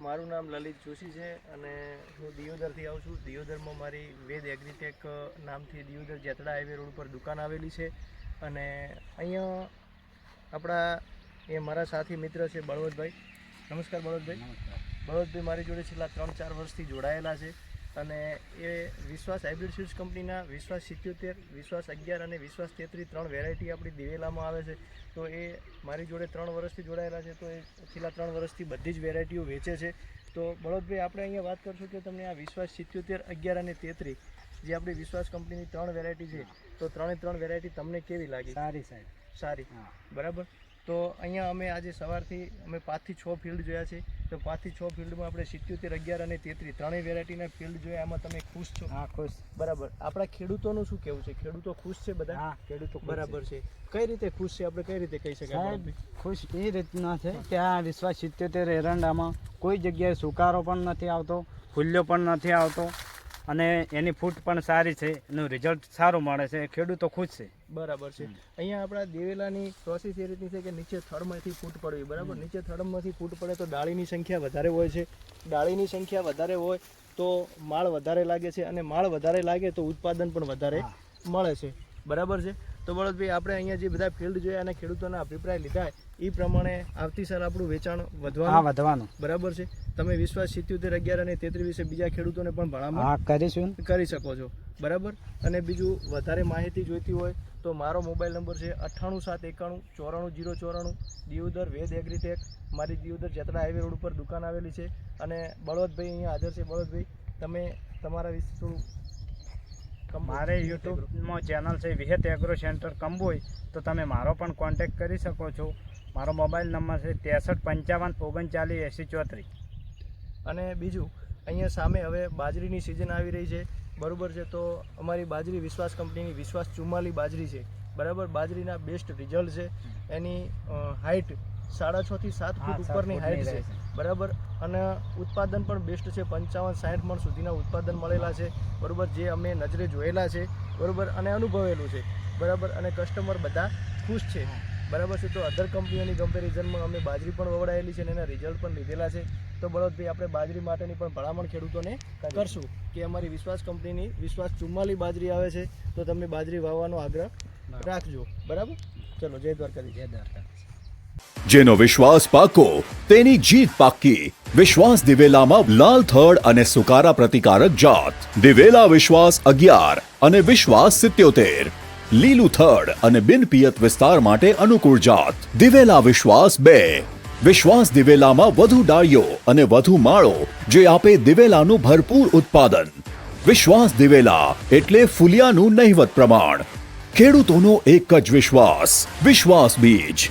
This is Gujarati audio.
મારું નામ લલિત જોશી છે અને હું દિયોદરથી આવું છું. દિયોદરમાં મારી વેદ એગ્રીટેક નામથી દિયોદર જેતડા હાઈવે રોડ ઉપર દુકાન આવેલી છે અને અહીંયા આપણા એ મારા સાથી મિત્ર છે બળવંતભાઈ. નમસ્કાર બળવંતભાઈ. બળવંતભાઈ મારી જોડે છેલ્લા 3-4 વર્ષથી જોડાયેલા છે અને એ વિશ્વાસ હાઇબ્રિડ સીડ્સ કંપનીના વિશ્વાસ 77, વિશ્વાસ 11 અને વિશ્વાસ 33 3 વેરાયટી આપણી દિવેલામાં આવે છે. તો એ મારી જોડે 3 વર્ષથી જોડાયેલા છે. તો એ છેલ્લા 3 વર્ષથી બધી જ વેરાયટીઓ વેચે છે. તો બળવંતભાઈ આપણે અહીંયા વાત કરશું કે તમને આ વિશ્વાસ 77, 11 અને 33 જે આપણી વિશ્વાસ કંપનીની 3 વેરાયટી છે, તો 3 વેરાયટી તમને કેવી લાગી? સારી સાહેબ, સારી. બરાબર. તો અહીંયા અમે આજે સવારથી અમે 5 થી 6 ફિલ્ડ જોયા છે. તો 5 થી 6 ફિલ્ડમાં આપણે 77, 11 અને 33 ત્રણેય વેરાયટીના ફિલ્ડ જોયા. એમાં તમે ખુશ છો? હા, ખુશ. બરાબર. આપણા ખેડૂતોનું શું કહેવું છે? ખેડૂતો ખુશ છે બધા? હા, ખેડૂતો બરાબર છે. કઈ રીતે ખુશ છે? આપણે કઈ રીતે કહી શકાય? ખુશ એ રીતના છે કે આ વિશ્વાસ 77 એરંડામાં કોઈ જગ્યાએ સુકારો પણ નથી આવતો, ફૂલ્યો પણ નથી આવતો અને એની ફૂટ પણ સારી છે, એનું રિઝલ્ટ સારું મળે છે, ખેડૂતો ખુશ છે. બરાબર છે. અહીંયા આપણા દિવેલાની પ્રોસેસ એ રીતની છે કે નીચે થડમાંથી ફૂટ પડવી. બરાબર. નીચે થડમાંથી ફૂટ પડે તો ડાળીની સંખ્યા વધારે હોય છે. ડાળીની સંખ્યા વધારે હોય તો માળ વધારે લાગે છે અને માળ વધારે લાગે તો ઉત્પાદન પણ વધારે મળે છે. બરાબર છે. તો બળવંતભાઈ આપણે અહીંયા જે બધા ફિલ્ડ જોયા અને ખેડૂતોના અભિપ્રાય લીધા એ પ્રમાણે આવતી સાલ આપણું વેચાણ વધવાનું. બરાબર છે. તમે વિશ્વાસ 77, 11 અને 33 વિશે બીજા ખેડૂતોને પણ ભલામણ કરી શકો છો. બરાબર. અને બીજું વધારે માહિતી જોઈતી હોય તો મારો મોબાઈલ નંબર છે 9871 94 094. દિયોદર વેદ એગ્રીટેક. મારી દિયોદર જેતડા હાઈવે રોડ ઉપર દુકાન આવેલી છે અને બળવંતભાઈ અહીંયા હાજર છે. બળવંતભાઈ તમે તમારા વિશે થોડું. મારે યુટ્યુબમાં ચેનલ છે વિહેત એગ્રો સેન્ટર કંબોઈ, તો તમે મારો પણ કોન્ટેક્ટ કરી શકો છો. મારો મોબાઈલ નંબર છે 63 55 39 80 34. અને બીજું અહીંયા સામે હવે બાજરીની સિઝન આવી રહી છે. બરાબર છે. તો અમારી બાજરી વિશ્વાસ કંપનીની વિશ્વાસ 44 બાજરી છે. બરાબર. બાજરીના બેસ્ટ રિઝલ્ટ છે. એની હાઇટ 6.5 થી 7 ફૂટ ઉપરની હાઇટ છે. બરાબર. અને ઉત્પાદન પણ બેસ્ટ છે. 55-60 મણ સુધીના ઉત્પાદન મળેલા છે. બરાબર. જે અમે નજરે જોયેલા છે. બરાબર. અને અનુભવેલું છે. બરાબર. અને કસ્ટમર બધા ખુશ છે. બરાબર છે. તો અધર કંપનીઓની કમ્પેરિઝનમાં અમે બાજરી પણ વવડાયેલી છે અને એના રિઝલ્ટ પણ લીધેલા છે. તો બળવંતભાઈ આપણે બાજરી માટેની પણ ભલામણ ખેડૂતોને કરશું કે અમારી વિશ્વાસ કંપનીની વિશ્વાસ 44 બાજરી આવે છે, તો તમે બાજરી વાવવાનો આગ્રહ રાખજો. બરાબર. ચલો, જય દ્વારકાધીશ. જય દ્વારકાધીશ. જેનો વિશ્વાસ પાકો તેની જીત પાકી. વિશ્વાસ દિવેલામાં લાલ થડ અને સુકારા પ્રતિકારક જાત દિવેલા વિશ્વાસ 11 અને વિશ્વાસ 77. લીલું થડ અને બિનપિયત વિસ્તાર માટે અનુકૂળ જાત દિવેલા વિશ્વાસ 2. વિશ્વાસ દિવેલામાં વધુ ડાળીઓ અને વધુ માળો જે આપે દિવેલાનું ભરપૂર ઉત્પાદન. વિશ્વાસ દિવેલા એટલે ફુલિયાનું નહિવત પ્રમાણ. ખેડૂતોનો એક જ વિશ્વાસ, વિશ્વાસ બીજ.